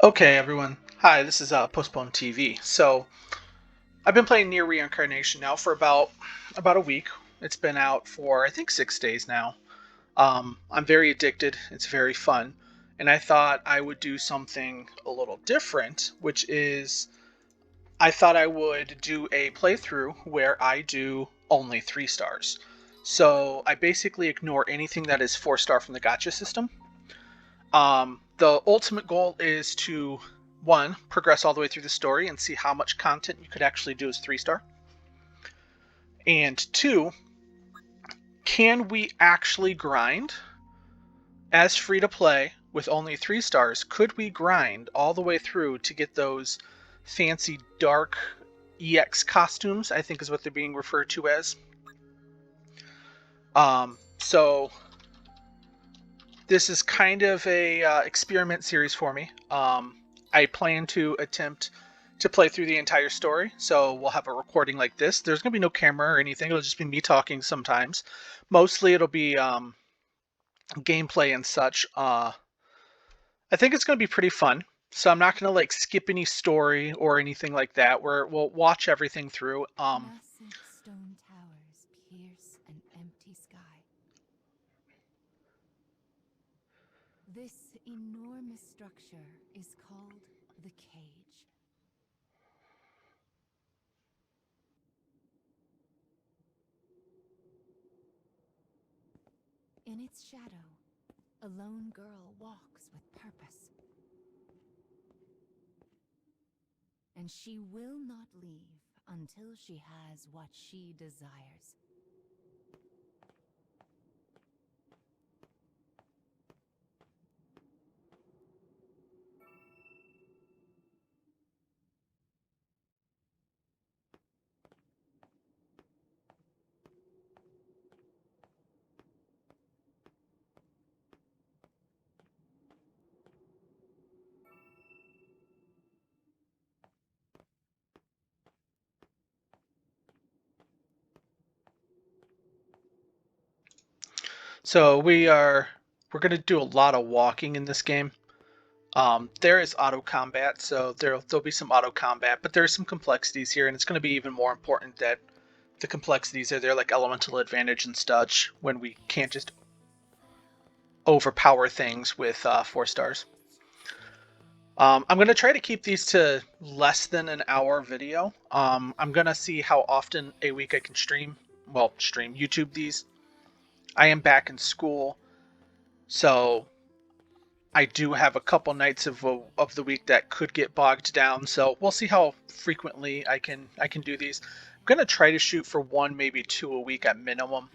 Okay, everyone. Hi, this is Postpone TV. So I've been playing Nier Re now for about a week. It's been out for I think 6 days now. I'm very addicted. It's very fun, and I thought I would do something a little different, which is I thought I would do a playthrough where I do only 3 stars. So I basically ignore anything that is 4 star from the Gacha system. The ultimate goal is to one, progress all the way through the story and see how much content you could actually do as 3 star. And two, can we actually grind as free to play with only 3 stars? Could we grind all the way through to get those fancy dark EX costumes? I think is what they're being referred to as. So this is kind of a experiment series for me. I plan to attempt to play through the entire story, so we'll have a recording like this. There's going to be no camera or anything. It'll just be me talking sometimes. Mostly it'll be gameplay and such. I think it's going to be pretty fun. So I'm not going to like skip any story or anything like that. We'll watch everything through. Massive stone towers pierce an empty sky. This enormous structure is called the cage. In its shadow, a lone girl walks with purpose. And she will not leave until she has what she desires. So we're going to do a lot of walking in this game. There is auto combat, so there'll be some auto combat, but there's some complexities here, and it's going to be even more important that the complexities are there, like elemental advantage and such, when we can't just overpower things with 4 stars. I'm going to try to keep these to less than an hour video. I'm going to see how often a week I can stream YouTube these. I am back in school, so I do have a couple nights of the week that could get bogged down, so we'll see how frequently I can do these. I'm gonna try to shoot for one, maybe two a week at minimum.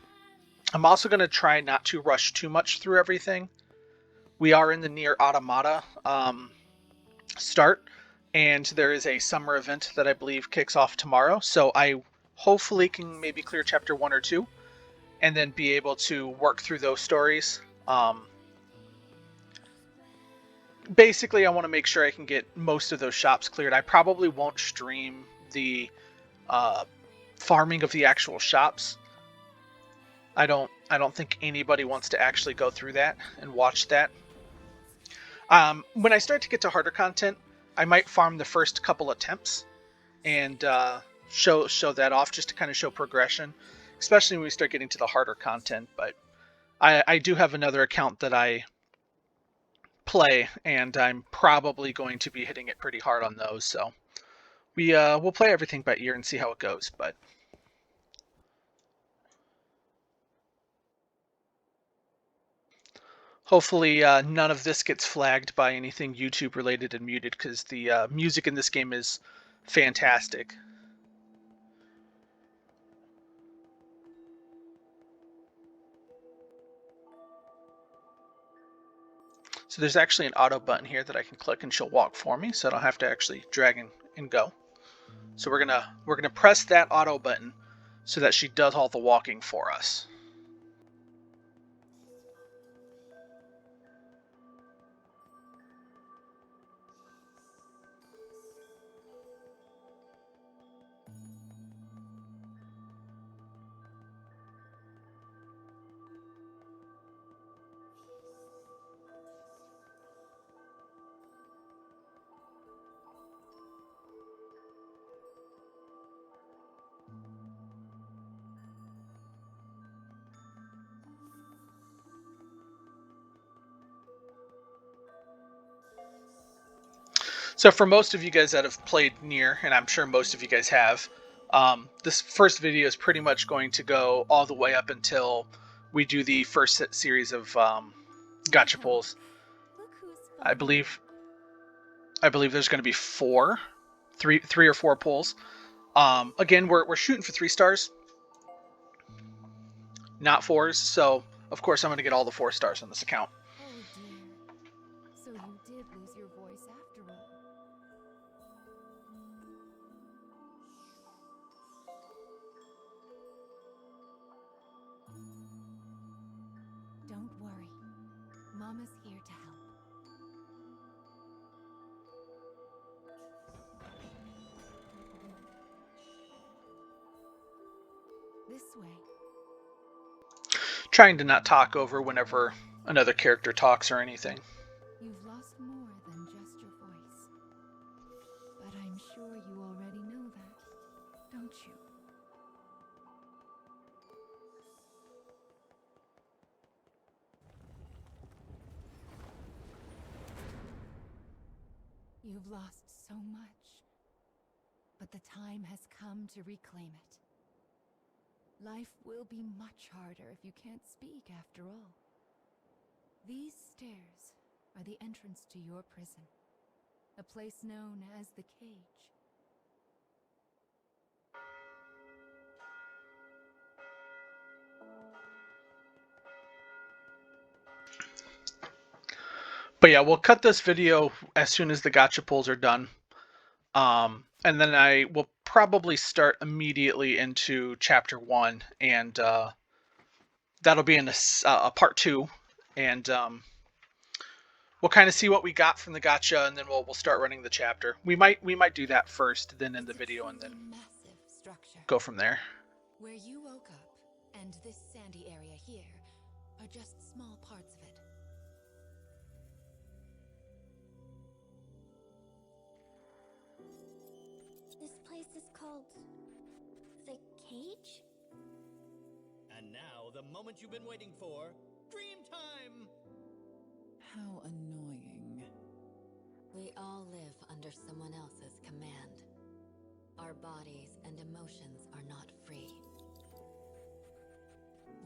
I'm also gonna try not to rush too much through everything. We are in the Nier Automata start, and there is a summer event that I believe kicks off tomorrow. So I hopefully can maybe clear chapter 1 or 2, and then be able to work through those stories. Basically, I want to make sure I can get most of those shops cleared. I probably won't stream the uh, farming of the actual shops. I don't think anybody wants to actually go through that and watch that. When I start to get to harder content, I might farm the first couple attempts and show that off just to kind of show progression, especially when we start getting to the harder content. But I do have another account that I play, and I'm probably going to be hitting it pretty hard on those. So we'll play everything by ear and see how it goes. But hopefully none of this gets flagged by anything YouTube related and muted, because the music in this game is fantastic. So there's actually an auto button here that I can click and she'll walk for me, so I don't have to actually drag and go. So we're gonna press that auto button so that she does all the walking for us. So for most of you guys that have played Nier, and I'm sure most of you guys have, this first video is pretty much going to go all the way up until we do the first series of Gacha pulls. Look who's I finally. believe I believe there's going to be three or four pulls. Again, we're shooting for 3 stars, not 4s. So of course I'm going to get all the 4 stars on this account. Oh dear. So you did lose your voice after all. Don't worry. Mama's here to help. This way. Trying to not talk over whenever another character talks or anything. You've lost more than just your voice. But I'm sure you already know that, don't you? You've lost so much, but the time has come to reclaim it. Life will be much harder if you can't speak after all. These stairs are the entrance to your prison, a place known as the Cage. But yeah, we'll cut this video as soon as the gacha pulls are done. And then I will probably start immediately into chapter 1, and that'll be in a part 2, and we'll kind of see what we got from the gacha, and then we'll start running the chapter. We might do that first, then in the video, and then Massive structure. go from there. Where you woke up, and this sandy area here, are just small parts of it. This place is called the Cage? And now, the moment you've been waiting for, dream time! How annoying. We all live under someone else's command. Our bodies and emotions are not free.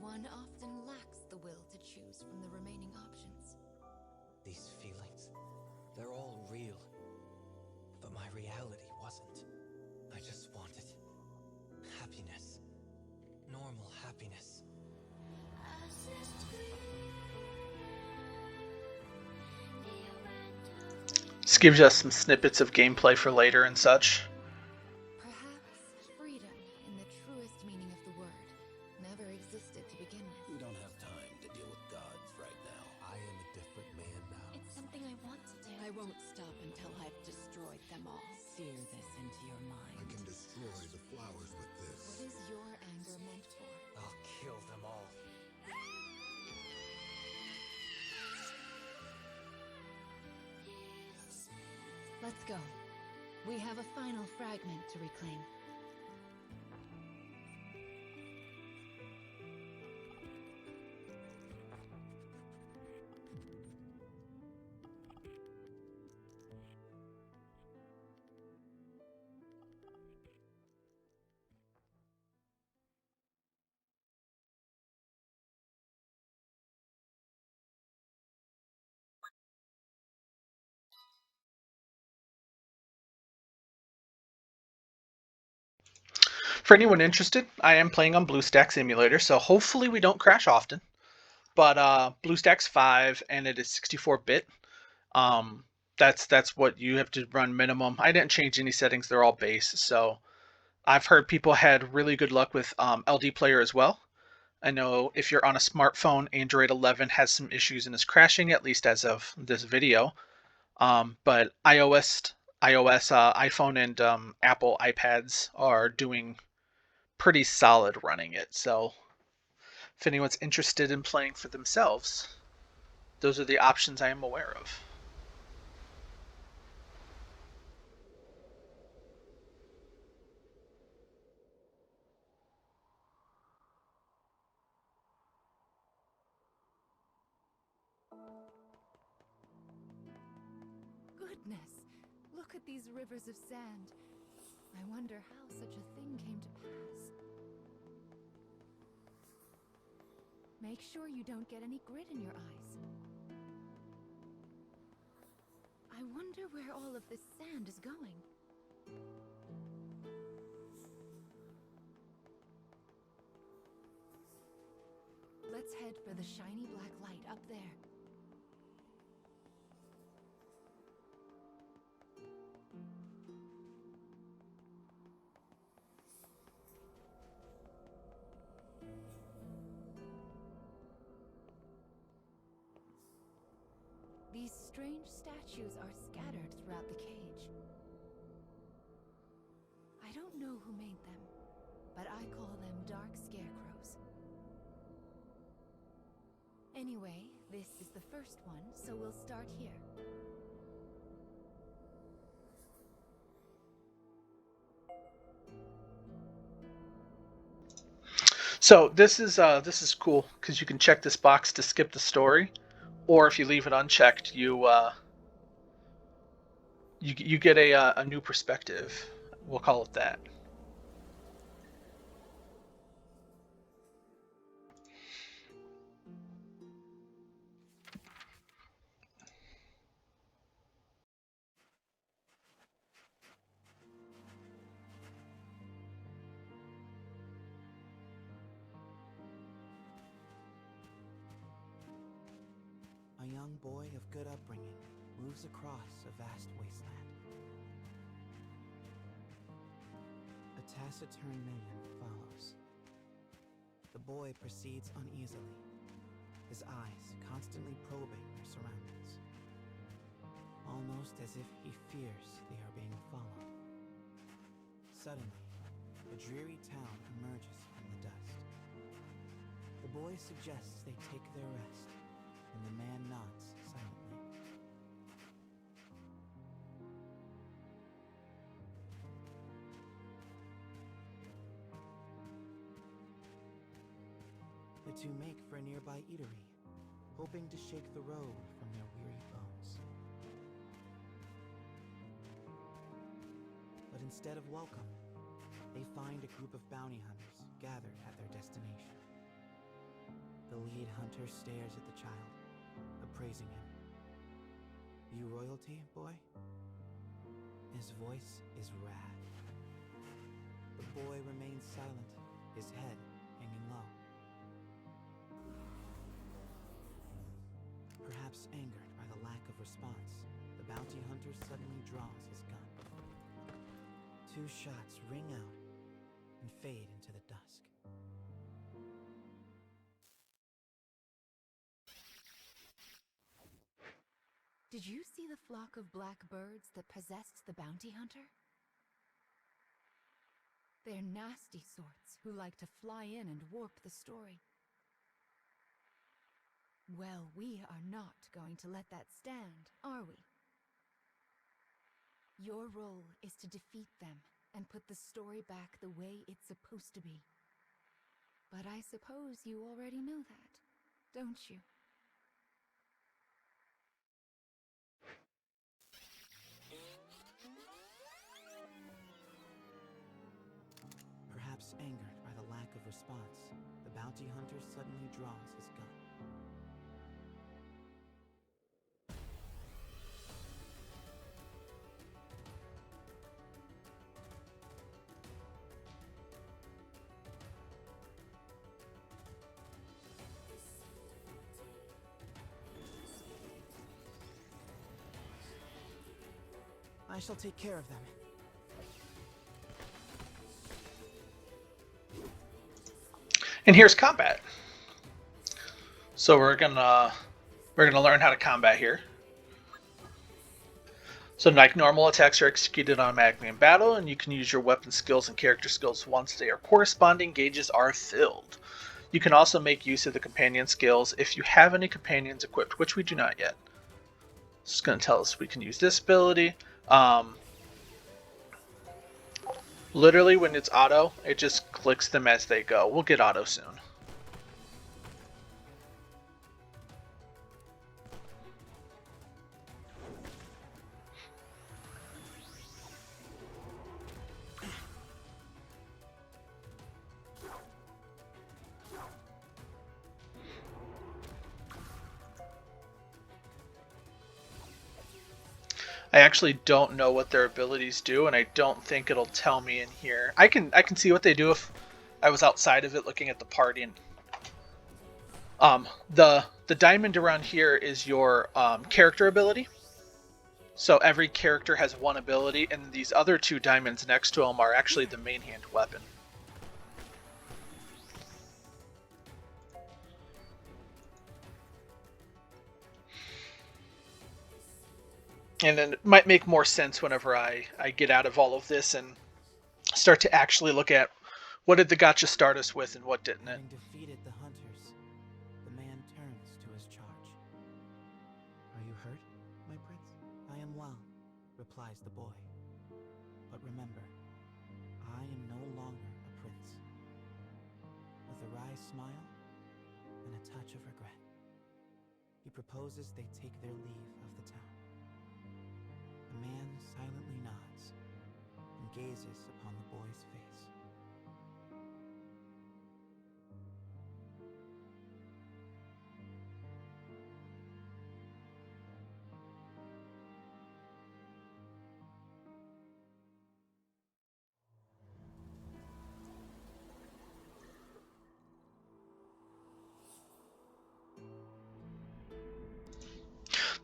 One often lacks the will to choose from the remaining options. These feelings, they're all real. But my reality wasn't. I just wanted happiness. Normal happiness. This gives us some snippets of gameplay for later and such. Perhaps freedom, in the truest meaning of the word, never existed to begin with. We don't have time to deal with gods right now. I am a different man now. It's something I want to do. I won't stop until I've destroyed them all. Sear this into your mind. I can destroy the flowers with What this. is your anger meant for? I'll kill them all. Let's go. We have a final fragment to reclaim. For anyone interested, I am playing on BlueStacks emulator, so hopefully we don't crash often. But BlueStacks 5, and it is 64-bit. That's what you have to run minimum. I didn't change any settings; they're all base. So I've heard people had really good luck with LD Player as well. I know if you're on a smartphone, Android 11 has some issues and is crashing, at least as of this video. But iPhone, and Apple iPads are doing pretty solid running it. So if anyone's interested in playing for themselves, those are the options I am aware of. Goodness, Look at these rivers of sand. I wonder how such a thing came to pass. Make sure you don't get any grit in your eyes. I wonder where all of this sand is going. Let's head for the shiny black light up there. These strange statues are scattered throughout the cage. I don't know who made them, but I call them dark scarecrows. Anyway, this is the first one, so we'll start here. So this is cool because you can check this box to skip the story, or if you leave it unchecked, you get a new perspective. We'll call it that. A young boy of good upbringing moves across a vast wasteland. A taciturn minion follows. The boy proceeds uneasily, his eyes constantly probing their surroundings, almost as if he fears they are being followed. Suddenly, a dreary town emerges from the dust. The boy suggests they take their rest, and the man nods silently. The two make for a nearby eatery, hoping to shake the road from their weary bones. But instead of welcome, they find a group of bounty hunters gathered at their destination. The lead hunter stares at the child, appraising him. You royalty, boy? His voice is wrath. The boy remains silent, his head hanging low. Perhaps angered by the lack of response, the bounty hunter suddenly draws his gun. Two shots ring out and fade into the dusk. Did you see the flock of black birds that possessed the bounty hunter? They're nasty sorts who like to fly in and warp the story. Well, we are not going to let that stand, are we? Your role is to defeat them and put the story back the way it's supposed to be. But I suppose you already know that, don't you? Perhaps angered by the lack of response, the bounty hunter suddenly draws his gun. I shall take care of them. And here's combat. So we're gonna learn how to combat here. So like normal attacks are executed automatically in battle, and you can use your weapon skills and character skills once their corresponding gauges are filled. You can also make use of the companion skills if you have any companions equipped, which we do not yet. It's going to tell us we can use this ability. Literally, when it's auto, it just clicks them as they go. We'll get auto soon. I actually don't know what their abilities do, and I don't think it'll tell me in here. I can see what they do if I was outside of it looking at the party. And the diamond around here is your character ability. So every character has one ability, and these other two diamonds next to them are actually the main hand weapon. And then it might make more sense whenever I get out of all of this and start to actually look at what did the gacha start us with and what didn't it. Having defeated the hunters, the man turns to his charge. Are you hurt, my prince? I am well, replies the boy. But remember, I am no longer a prince. With a wry smile and a touch of regret, he proposes they take their leave of the town. The man silently nods and gazes upon the boy's face.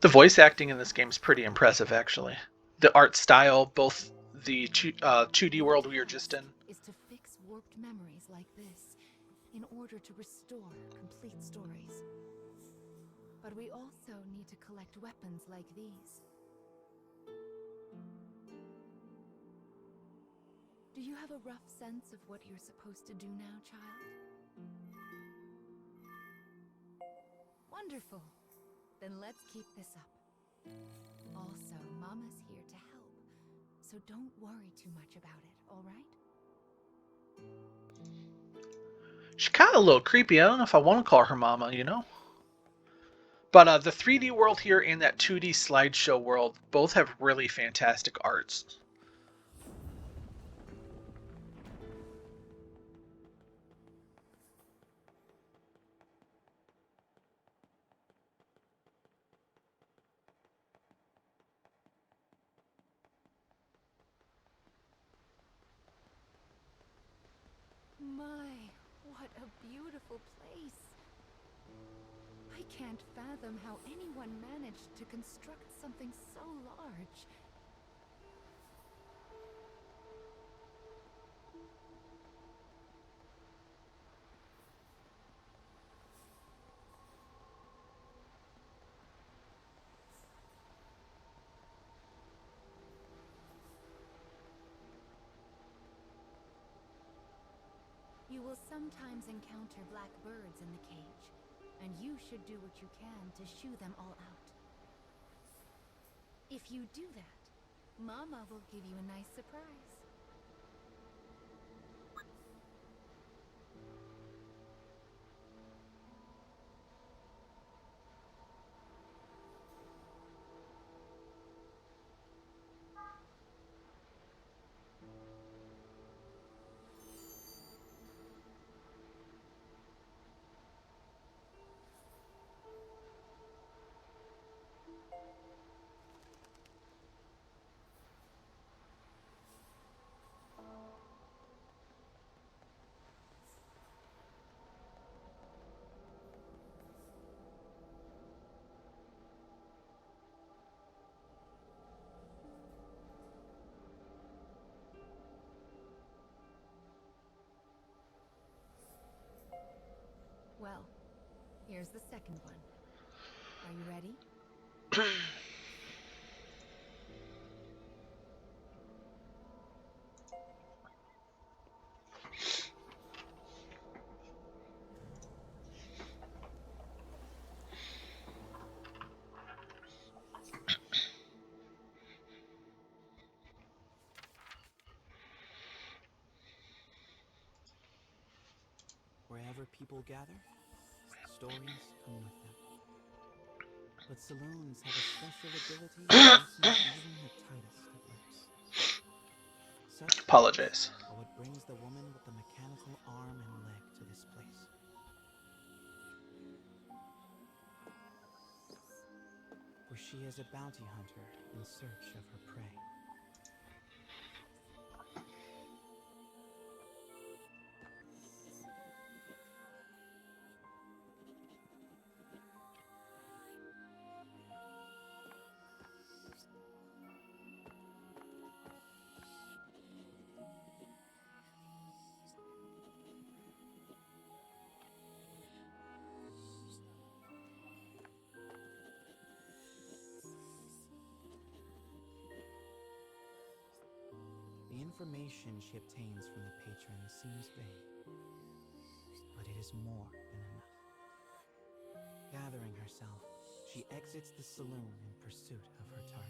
The voice acting in this game is pretty impressive, actually. The art style, both the 2D world we were just in. Is to fix warped memories like this in order to restore complete stories. But we also need to collect weapons like these. Do you have a rough sense of what you're supposed to do now, child? Wonderful. Then let's keep this up. Also, Mama's here to help, so don't worry too much about it, all right? She's kind of a little creepy. I don't know if I want to call her Mama, you know? But the 3D world here and that 2D slideshow world both have really fantastic arts. My, what a beautiful place. I can't fathom how anyone managed to construct something so large. You will sometimes encounter black birds in the cage, and you should do what you can to shoo them all out. If you do that, Mama will give you a nice surprise. Well, here's the second one. Are you ready? Wherever people gather, stories come with them. But saloons have a special ability to loosen even the tightest of lips. Such Apologize. are what brings the woman with the mechanical arm and leg to this place. For she she is a bounty hunter in search of her prey. The information she obtains from the patron seems vague, but it is more than enough. Gathering herself, she exits the saloon in pursuit of her target.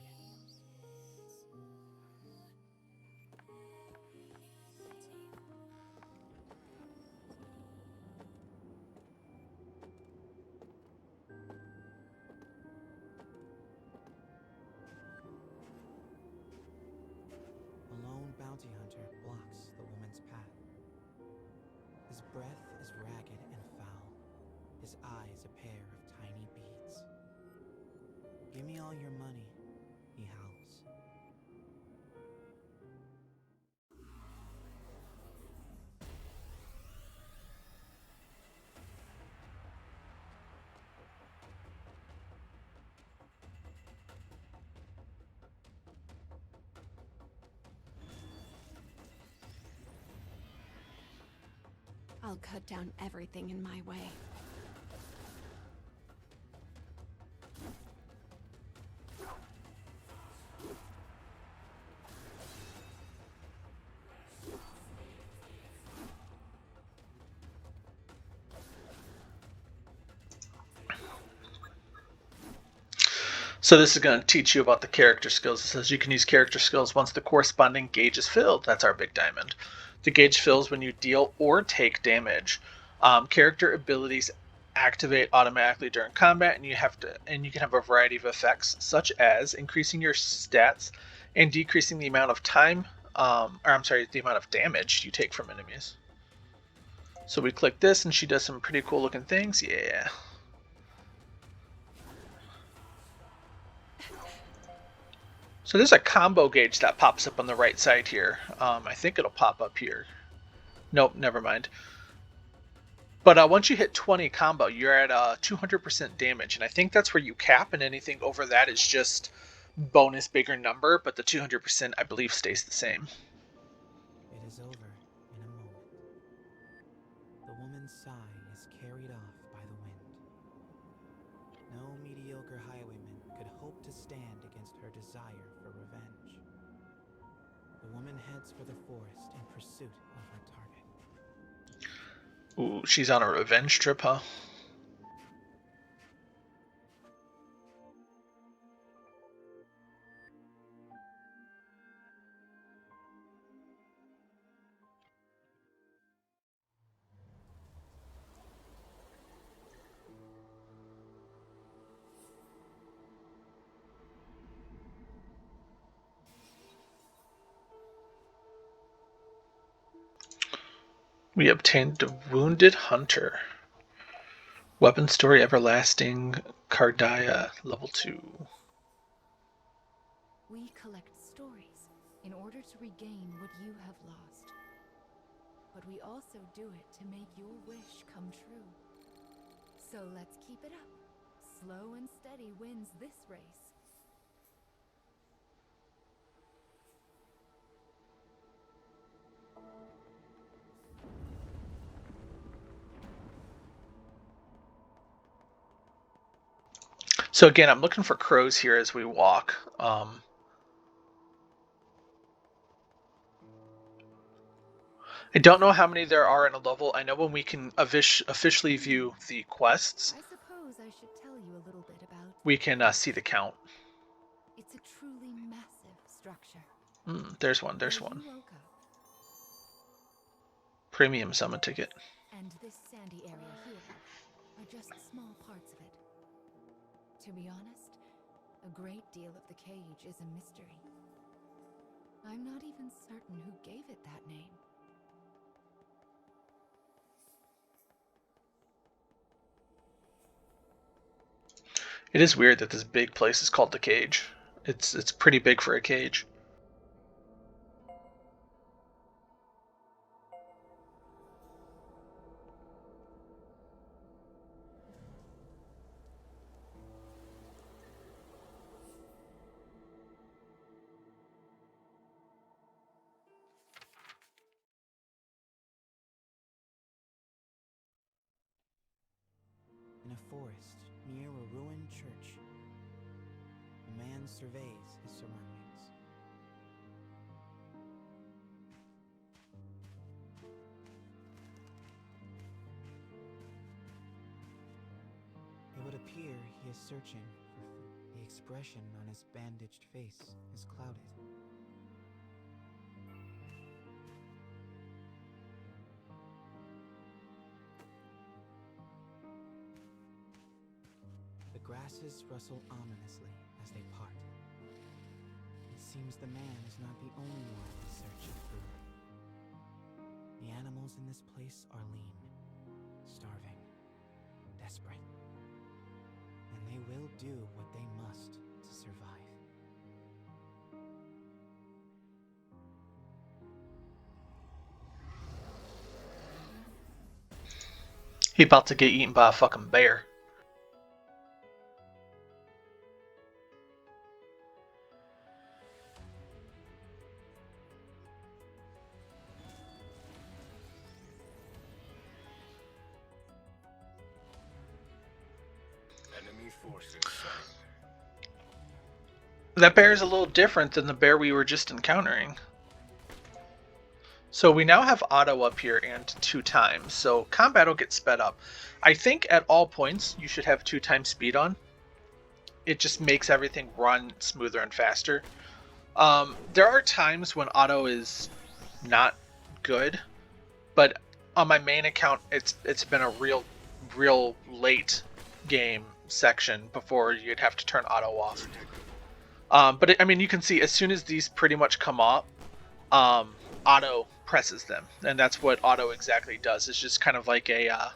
A lone bounty hunter blocks the woman's path. His breath is ragged and foul, his eyes a pair of tiny beads. "Give me all your money," he howls. I'll cut down everything in my way. So this is going to teach you about the character skills. It says you can use character skills once the corresponding gauge is filled. That's our big diamond. The gauge fills when you deal or take damage. Character abilities activate automatically during combat, and you can have a variety of effects, such as increasing your stats and decreasing the amount of the amount of damage you take from enemies. So we click this, and she does some pretty cool looking things. Yeah. So there's a combo gauge that pops up on the right side here. I think it'll pop up here. Nope, never mind. But once you hit 20 combo, you're at 200% damage, and I think that's where you cap, and anything over that is just bonus bigger number, but the 200% I believe stays the same. It is over in a moment. The woman's sigh is carried off by the wind. No mediocre highwayman could hope to stand against her desire for revenge. The woman heads for the forest in pursuit of her target. Ooh, she's on a revenge trip, huh? We obtained the Wounded Hunter. Weapon Story Everlasting Cardia Level 2. We collect stories in order to regain what you have lost. But we also do it to make your wish come true. So let's keep it up. Slow and steady wins this race. So again, I'm looking for crows here as we walk. I don't know how many there are in a level. I know when we can officially view the quests, I suppose I should tell you a little bit about. we can see the count. It's a truly massive structure. There's one. As you woke up, Premium summon ticket. and this sandy area here are just small parts of it. To be honest, a great deal of the cage is a mystery. I'm not even certain who gave it that name. It is weird that this big place is called the cage. It's pretty big for a cage. In a forest near a ruined church, a man surveys his surroundings. It would appear he is searching for food. The expression on his bandaged face is clouded. The grasses rustle ominously as they part. It seems the man is not the only one in search of food. The animals in this place are lean, starving, desperate. And they will do what they must to survive. He about to get eaten by a fucking bear. Enemy forces sighted. That bear is a little different than the bear we were just encountering. So we now have auto up here and 2 times, so combat will get sped up. I think at all points you should have 2 times speed on. It just makes everything run smoother and faster. There are times when auto is not good, but on my main account it's been a real late game section before you'd have to turn auto off. I mean, you can see as soon as these pretty much come up, auto presses them, and that's what auto exactly does. It's just kind of like a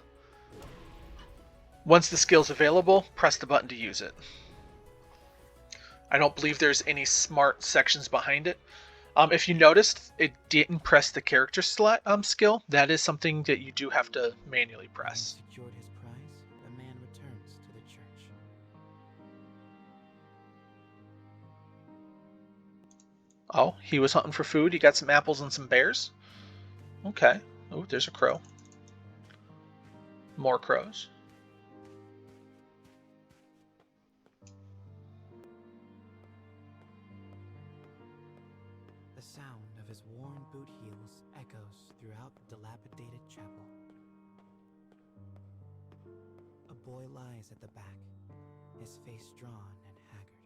once the skill's available, press the button to use it. I don't believe there's any smart sections behind it. If you noticed, it didn't press the character select skill. That is something that you do have to manually press. Having secured his prize, the man returns to the church. Oh, he was hunting for food. He got some apples and some bears. Okay. Oh, there's a crow. More crows. The sound of his worn boot heels echoes throughout the dilapidated chapel. A boy lies at the back, his face drawn and haggard.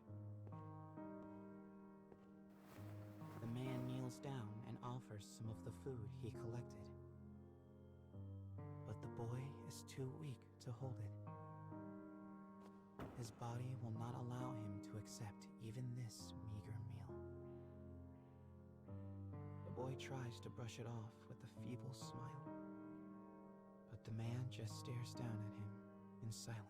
The man kneels down and offers some of the food he collected. But the boy is too weak to hold it. His body will not allow him to accept even this meager meal. The boy tries to brush it off with a feeble smile, but the man just stares down at him in silence.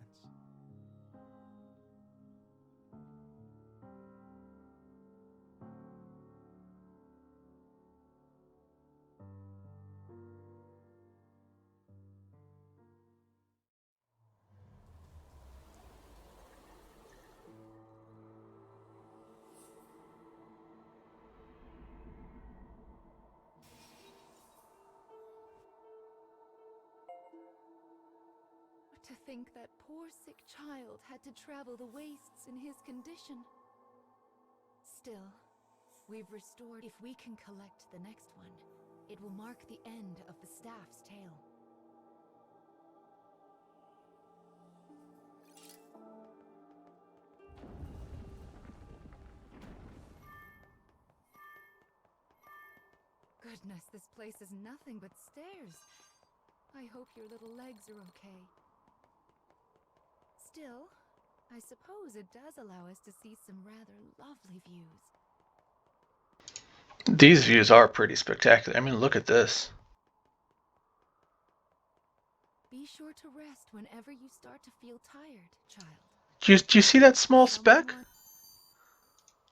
To think that poor sick child had to travel the wastes in his condition. Still, we've restored. If we can collect the next one, it will mark the end of the staff's tale. Goodness, this place is nothing but stairs. I hope your little legs are okay. Still, I suppose it does allow us to see some rather lovely views. These views are pretty spectacular. I mean, look at this. Be sure to rest whenever you start to feel tired, child. Do you see that small speck? Someone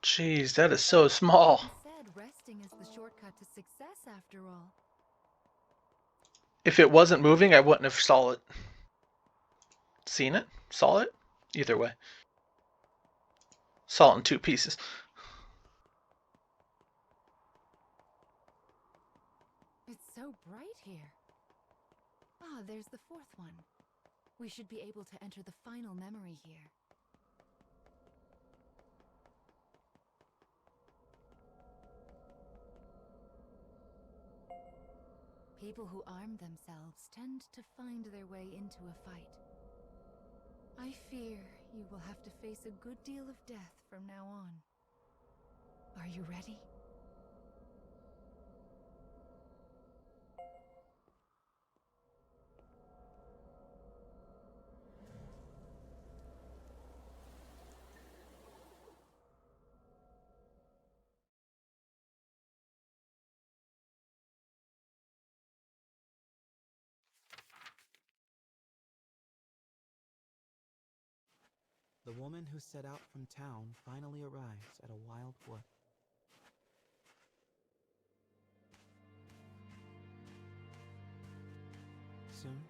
Jeez, that is so small. said resting is the shortcut to success after all. If it wasn't moving, I wouldn't have saw it. Seen it? Saw it? Either way. Saw it in two pieces. It's so bright here. Ah, there's the fourth one. We should be able to enter the final memory here. People who arm themselves tend to find their way into a fight. I fear you will have to face a good deal of death from now on. Are you ready? The woman who set out from town finally arrives at a wild wood. Soon,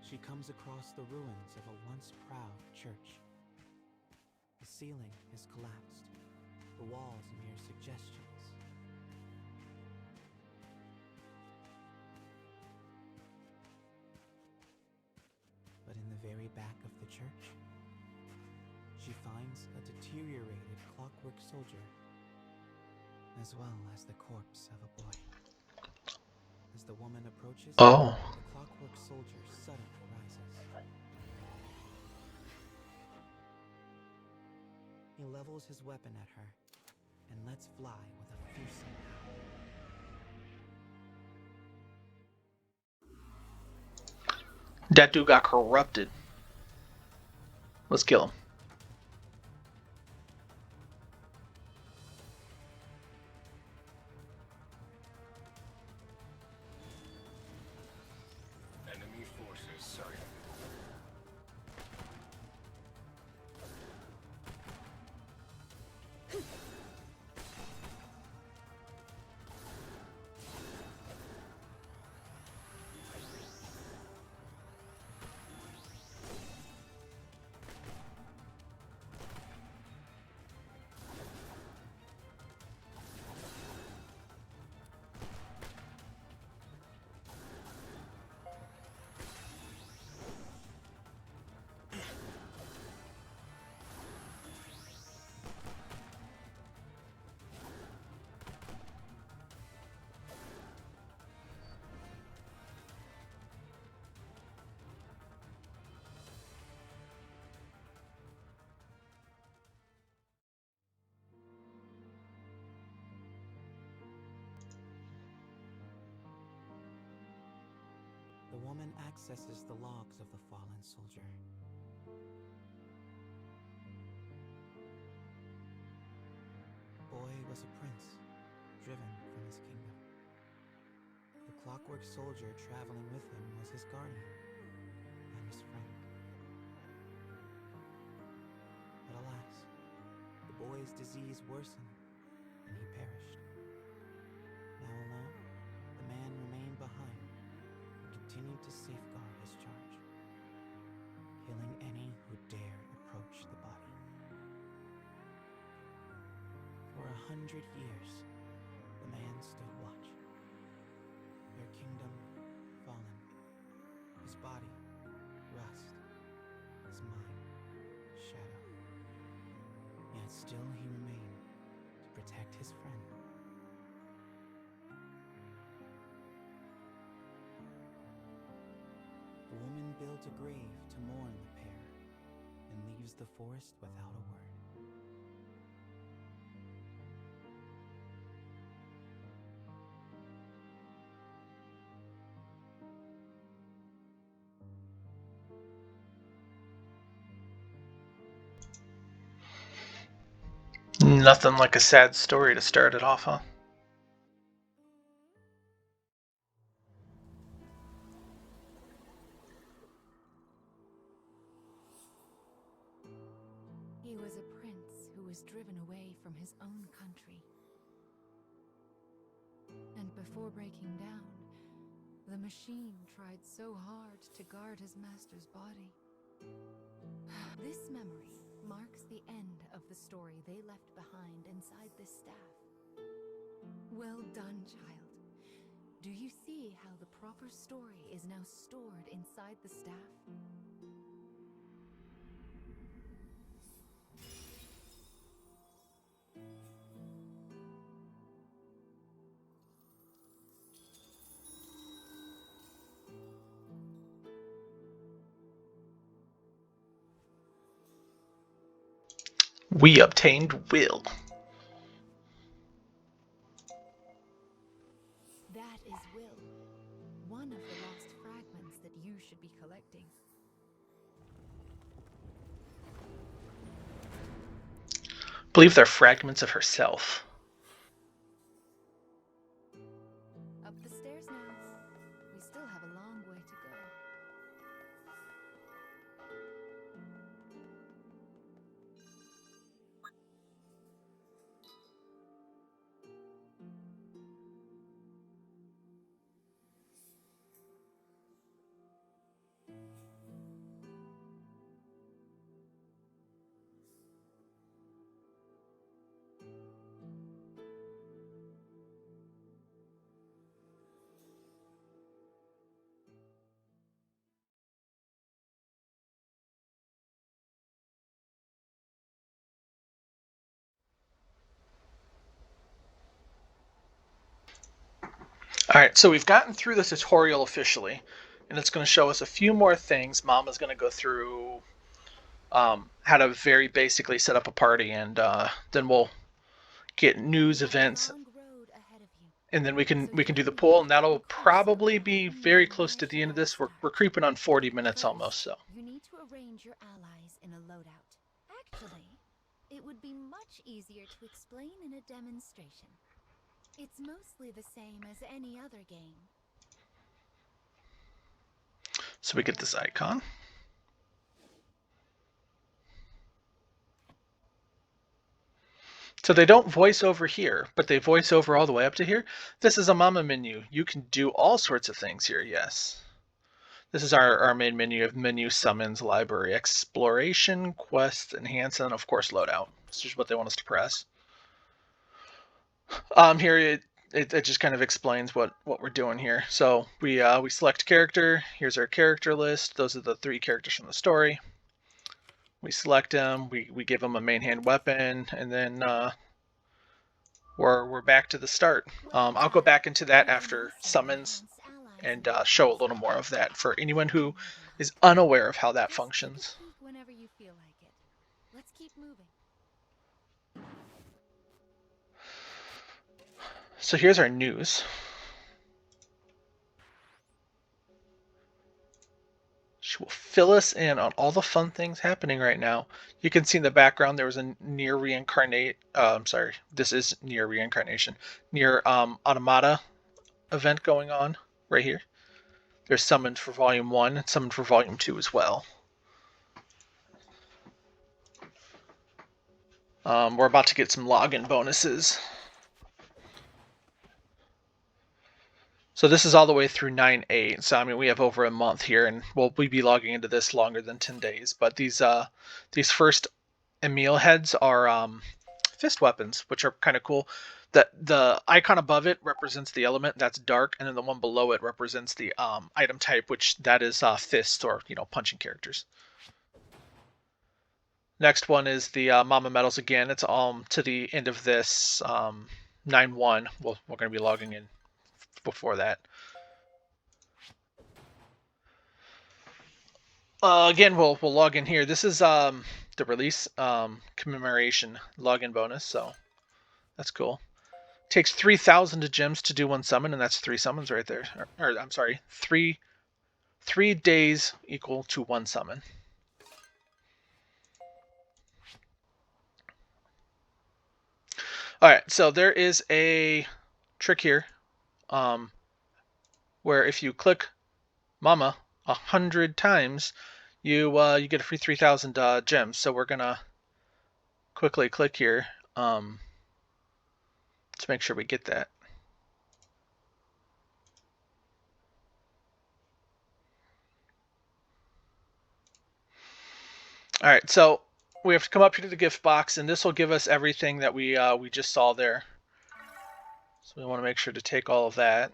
she comes across the ruins of a once proud church. The ceiling has collapsed, the walls mere suggestions. But in the very back of the church, she finds a deteriorated clockwork soldier, as well as the corpse of a boy. As the woman approaches, Oh. the clockwork soldier suddenly rises. He levels his weapon at her and lets fly with a fearsome howl. That dude got corrupted. Let's kill him. Enemy forces sighted. The woman accesses the logs of the fallen soldier. Boy was a prince, driven from his kingdom. The clockwork soldier traveling with him was his guardian and his friend. But alas, the boy's disease worsened and he perished. Now alone, the man remained behind and continued to safeguard his charge, killing any who dared approach the body. For 100 years, the man stood watch. Their kingdom fallen, his body rust, his mind shadow. Yet still he remained to protect his friend. The woman built a grave to mourn the pair and leaves the forest without a word. Nothing like a sad story to start it off, huh? his own country. And before breaking down, the machine tried so hard to guard his master's body. This memory marks the end of the story they left behind inside this staff. Well done, child. Do you see how the proper story is now stored inside the staff? We obtained will. That is will, one of the lost fragments that you should be collecting. I believe they're fragments of herself. Up the stairs now. We still have a long way to go. Alright, so we've gotten through the tutorial officially, and it's going to show us a few more things. Mama's going to go through how to very basically set up a party, and then we'll get news events, and then we can do the poll, and that'll probably be very close to the end of this. We're creeping on 40 minutes almost, so. You need to arrange your allies in a loadout. Actually, it would be much easier to explain in a demonstration. It's mostly the same as any other game. So we get this icon. So they don't voice over here, but they voice over all the way up to here. This is a mama menu. You can do all sorts of things here, yes. This is our main menu of menu, summons, library, exploration, quest, enhance, and of course loadout. This is what they want us to press. Here it just kind of explains what we're doing here. So we select character. Here's our character list. Those are the 3 characters from the story. We select them. We give them a main hand weapon, and then we're back to the start. I'll go back into that after summons and show a little more of that for anyone who is unaware of how that functions. Whenever you feel like it. Let's keep moving. So here's our news. She will fill us in on all the fun things happening right now. You can see in the background there was a Nier Reincarnate. Sorry, this is Nier Reincarnation. Nier Automata event going on right here. There's summoned for Volume 1 and summoned for Volume 2 as well. We're about to get some login bonuses. So this is all the way through 9/8. So I mean, we have over a month here, and we'll be logging into this longer than 10 days. But these first Emil heads are fist weapons, which are kind of cool. The icon above it represents the element, that's dark, and then the one below it represents the item type, which that is fists, or punching characters. Next one is the Mama Medals again. It's to the end of this 9/1. We're going to be logging in before that. Again, we'll log in here. This is the release commemoration login bonus, so that's cool. Takes 3,000 gems to do 1 summon, and that's 3 summons right there. Or I'm sorry, 3 days equal to 1 summon. All right, so there is a trick here, where if you click Mama 100 times, you get a free 3,000 gems. So we're gonna quickly click here. Let's make sure we get that. All right, so we have to come up here to the gift box, and this will give us everything that we just saw there. So we want to make sure to take all of that.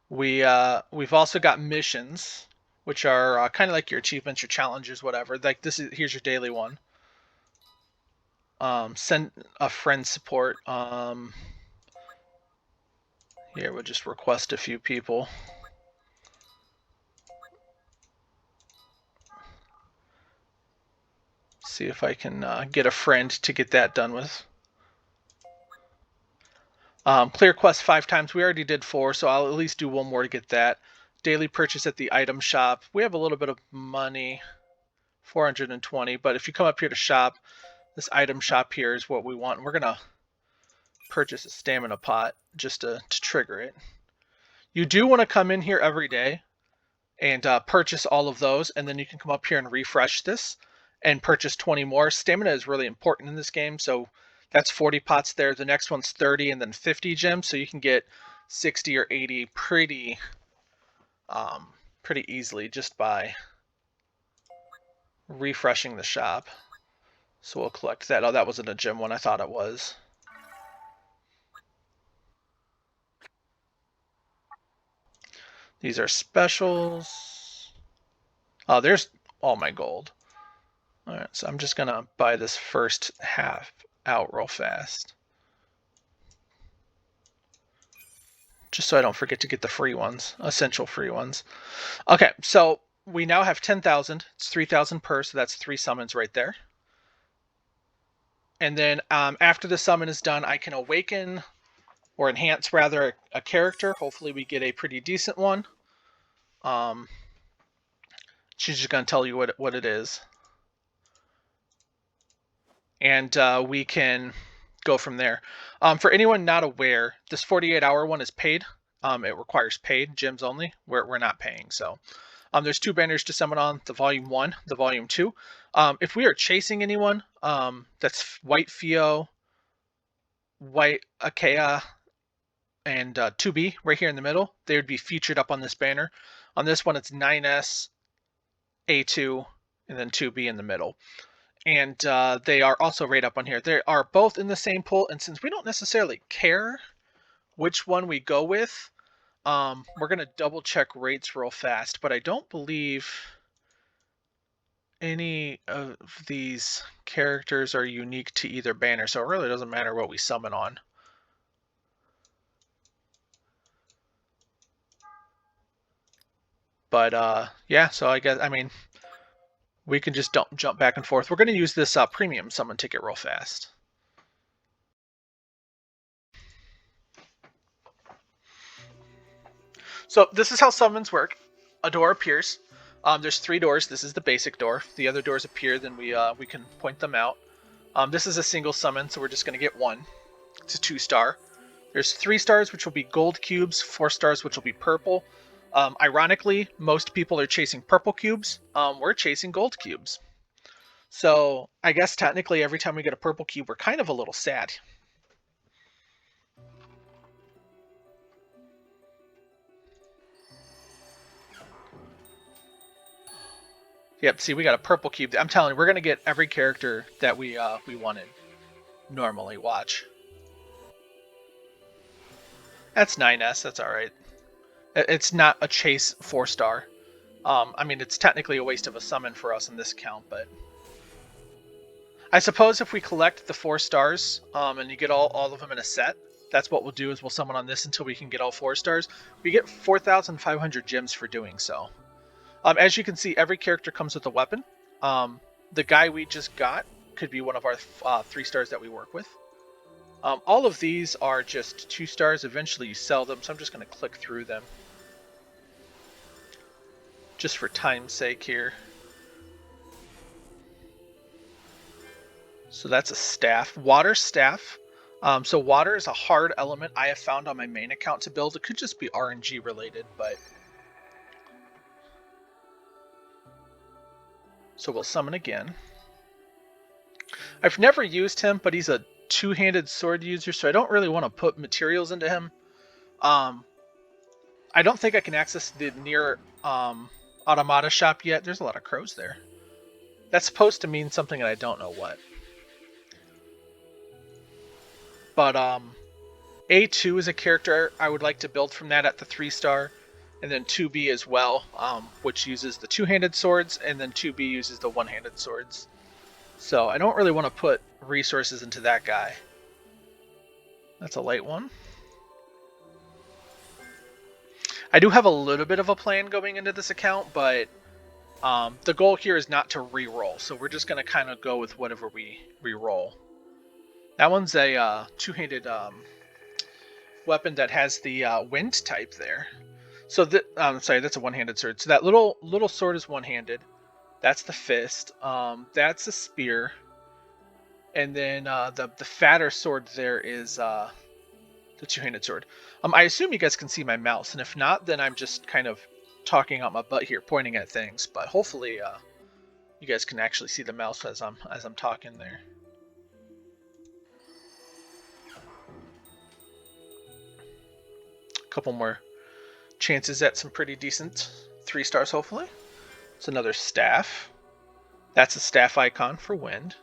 We've also got missions, which are kind of like your achievements, your challenges, whatever. Like here's your daily one. Send a friend support. Here we'll just request a few people. See if I can get a friend to get that done with. Clear quest 5 times. We already did 4, so I'll at least do one more to get that. Daily purchase at the item shop. We have a little bit of money, 420, but if you come up here to shop, this item shop here is what we want. We're going to purchase a stamina pot just to trigger it. You do want to come in here every day and purchase all of those, and then you can come up here and refresh this and purchase 20 more. Stamina is really important in this game, so that's 40 pots there. The next one's 30 and then 50 gems, so you can get 60 or 80 pretty easily just by refreshing the shop. So we'll collect that. Oh, that wasn't a gem one. I thought it was. These are specials. Oh, there's all my gold. All right, so I'm just gonna buy this first half out real fast, just so I don't forget to get the free ones, essential free ones. Okay, so we now have 10,000. It's 3,000 per, so that's 3 summons right there. And then after the summon is done, I can awaken or enhance rather a character. Hopefully we get a pretty decent one. She's just going to tell you what it is. And we can go from there. For anyone not aware, this 48-hour one is paid. It requires paid gems only. We're not paying. So there's 2 banners to summon on, the Volume 1, the Volume 2. If we are chasing anyone, that's White Fio, White Akea, and 2B right here in the middle, they would be featured up on this banner. On this one, it's 9S, A2, and then 2B in the middle. And they are also right up on here. They are both in the same pool, and since we don't necessarily care which one we go with, we're going to double check rates real fast, but I don't believe any of these characters are unique to either banner, so it really doesn't matter what we summon on. But yeah, so I mean, we can just jump back and forth. We're going to use this premium summon ticket real fast. So this is how summons work. A door appears. There's 3 doors. This is the basic door. The other doors appear, then we can point them out. This is a single summon, so we're just going to get 1. It's a 2-star. There's 3 stars, which will be gold cubes. 4 stars, which will be purple. Ironically, most people are chasing purple cubes. We're chasing gold cubes. So I guess technically every time we get a purple cube, we're kind of a little sad. Yep, see, we got a purple cube. I'm telling you, we're going to get every character that we wanted normally. Watch. That's 9S. That's all right. It's not a chase 4-star. I mean, it's technically a waste of a summon for us in this count, but I suppose if we collect the 4 stars and you get all of them in a set, that's what we'll do is we'll summon on this until we can get all 4 stars. We get 4,500 gems for doing so. As you can see, every character comes with a weapon. The guy we just got could be one of our 3 stars that we work with. All of these are just 2 stars. Eventually you sell them, so I'm just going to click through them. Just for time's sake here. So that's a staff. Water staff. So water is a hard element I have found on my main account to build. It could just be RNG related, but... So we'll summon again. I've never used him, but he's a two-handed sword user, so I don't really want to put materials into him. I don't think I can access the Nier Automata shop yet. There's a lot of crows there. That's supposed to mean something, and I don't know what. But A2 is a character I would like to build from that at the 3-star, and then 2B as well, which uses the two-handed swords, and then 2B uses the one-handed swords. So I don't really want to put resources into that guy. That's a light one. I do have a little bit of a plan going into this account, but the goal here is not to re-roll, so we're just going to kind of go with whatever we re-roll. That one's a two-handed weapon that has the wind type there. So sorry, that's a one-handed sword. So that little sword is one-handed. That's the fist. That's a spear. And then the fatter sword there is the two-handed sword. I assume you guys can see my mouse, and if not, then I'm just kind of talking out my butt here, pointing at things. But hopefully, you guys can actually see the mouse as I'm talking there. A couple more chances at some pretty decent 3 stars, hopefully. It's another staff. That's a staff icon for wind.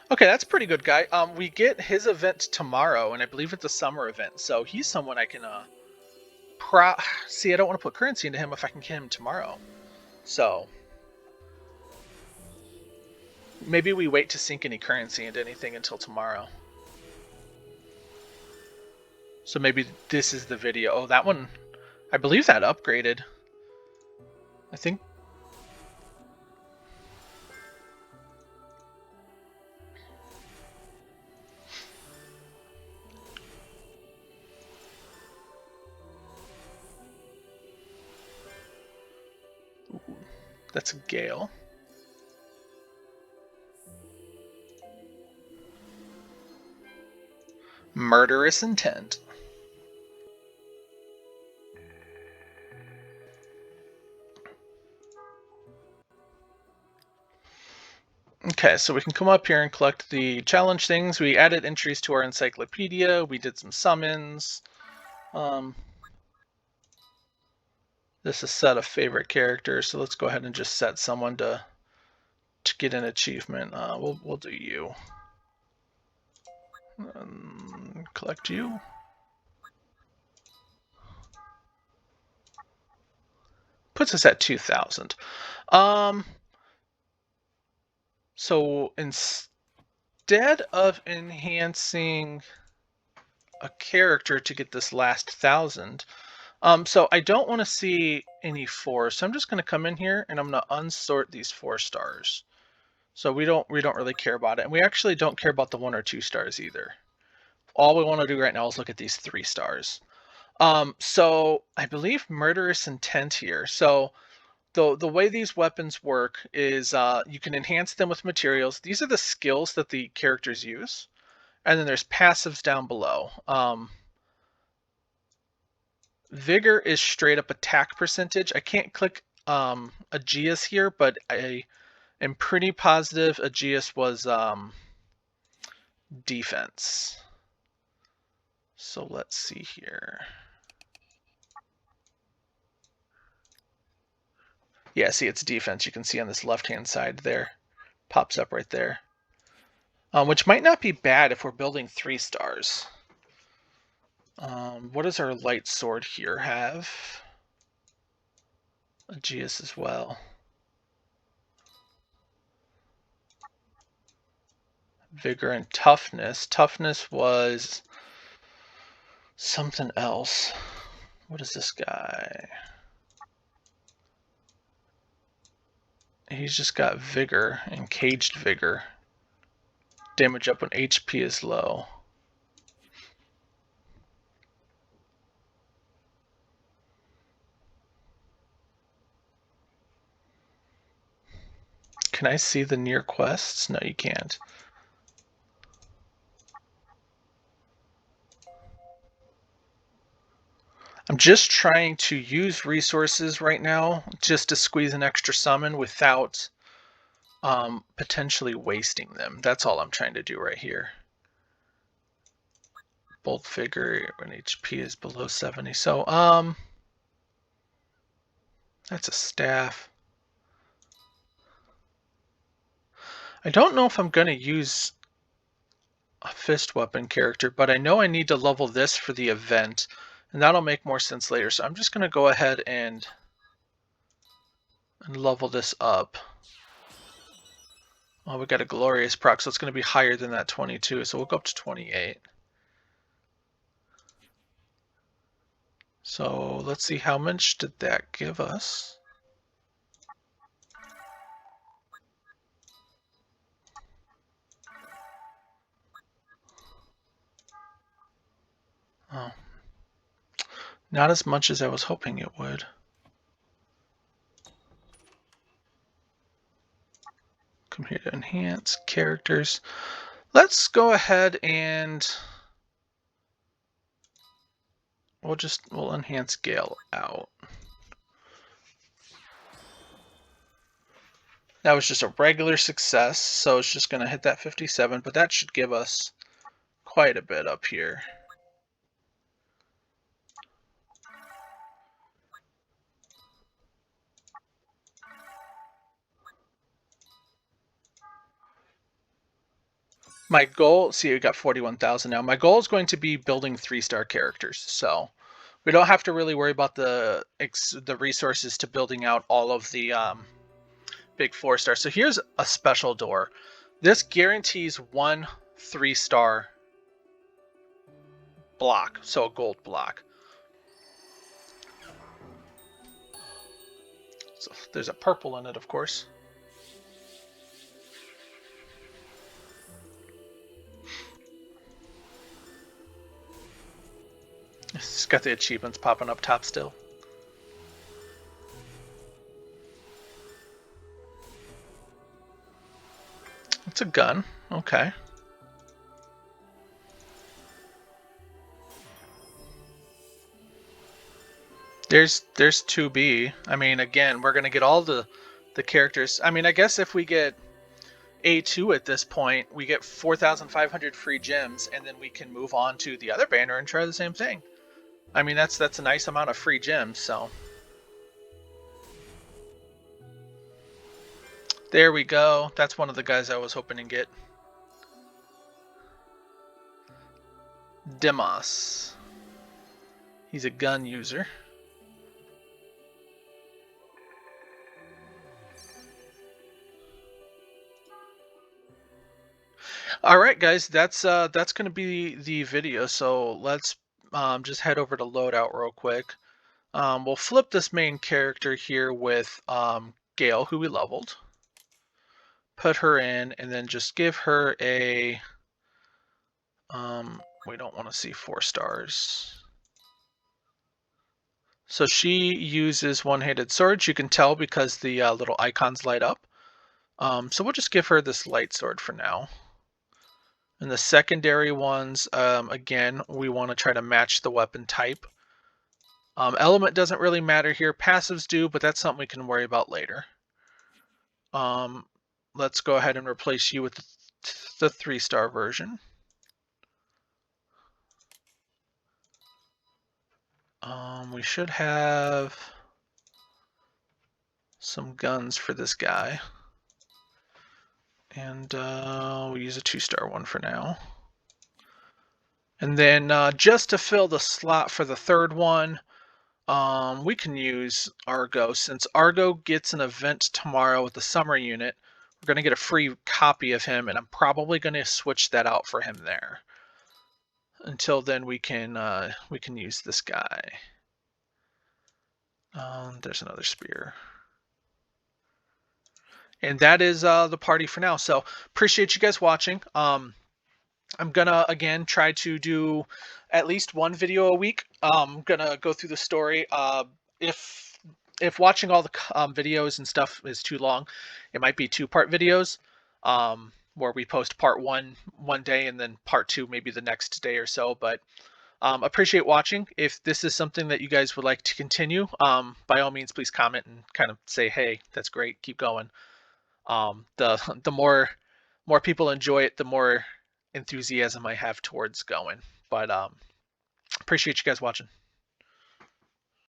Okay, that's a pretty good guy. We get his event tomorrow, and I believe it's a summer event, so he's someone I can see. I don't want to put currency into him if I can get him tomorrow. So maybe we wait to sink any currency into anything until tomorrow. So maybe this is the video. Oh, that one, I believe that upgraded. I think. Ooh, that's a gale. Murderous intent. Okay, so we can come up here and collect the challenge things. We added entries to our encyclopedia. We did some summons. This is set a favorite character, so let's go ahead and just set someone to get an achievement. We'll do you. Collect you. Puts us at 2,000. So instead of enhancing a character to get this last 1,000, so I don't want to see any 4, so I'm just going to come in here and I'm going to unsort these 4 stars. So we don't really care about it, and we actually don't care about the 1 or 2 stars either. All we want to do right now is look at these 3 stars. So I believe murderous intent here. So the way these weapons work is you can enhance them with materials. These are the skills that the characters use, and then there's passives down below. Vigor is straight up attack percentage. I can't click Aegeus here, but I am pretty positive Aegeus was defense. So let's see here. Yeah, see, it's defense. You can see on this left-hand side there. Pops up right there. Which might not be bad if we're building 3 stars. What does our light sword here have? Aegeus as well. Vigor and toughness. Toughness was something else. What is this guy? He's just got vigor and caged vigor. Damage up when HP is low. Can I see the Nier quests? No, you can't. I'm I'm just trying to use resources right now just to squeeze an extra summon without potentially wasting them. That's all I'm trying to do right here. Bolt figure when HP is below 70. So that's a staff. I don't know if I'm going to use a fist weapon character, but I know I need to level this for the event, and that'll make more sense later. So I'm just going to go ahead and level this up. Oh, we got a glorious proc, so it's going to be higher than that 22, so we'll go up to 28. So let's see, how much did that give us? Oh, not as much as I was hoping it would. Come here to enhance characters. Let's go ahead and we'll enhance Gale out. That was just a regular success, so it's just going to hit that 57, but that should give us quite a bit up here. My goal, see, we got 41,000 now. My goal is going to be building 3-star characters, so we don't have to really worry about the resources to building out all of the big 4-star. So here's a special door. This guarantees 1 3-star block, so a gold block. So there's a purple in it, of course. It's got the achievements popping up top still. It's a gun. Okay. There's 2B. I mean, again, we're gonna get all the characters. I mean, I guess if we get A2 at this point, we get 4,500 free gems, and then we can move on to the other banner and try the same thing. I mean, that's a nice amount of free gems, so. There we go. That's one of the guys I was hoping to get. Demos. He's a gun user. All right, guys, that's going to be the video. So let's just head over to loadout real quick. We'll flip this main character here with Gale, who we leveled. Put her in, and then just give her a. We don't want to see 4 stars. So she uses one-handed swords. You can tell because the little icons light up. So we'll just give her this light sword for now. And the secondary ones, again, we want to try to match the weapon type. Element doesn't really matter here. Passives do, but that's something we can worry about later. Let's go ahead and replace you with the 3-star version. We should have some guns for this guy. And we'll use a 2-star one for now. And then just to fill the slot for the 3rd one, we can use Argo. Since Argo gets an event tomorrow with the summer unit, we're going to get a free copy of him, and I'm probably going to switch that out for him there. Until then, we can use this guy. There's another spear. And that is the party for now. So appreciate you guys watching. I'm gonna again try to do at least 1 video a week. I'm gonna go through the story. If watching all the videos and stuff is too long, it might be 2-part videos, where we post part 1 one day and then part 2 maybe the next day or so. But Appreciate watching. If this is something that you guys would like to continue, by all means, please comment and kind of say, "Hey, that's great. Keep going." The the more people enjoy it, the more enthusiasm I have towards going. But appreciate you guys watching.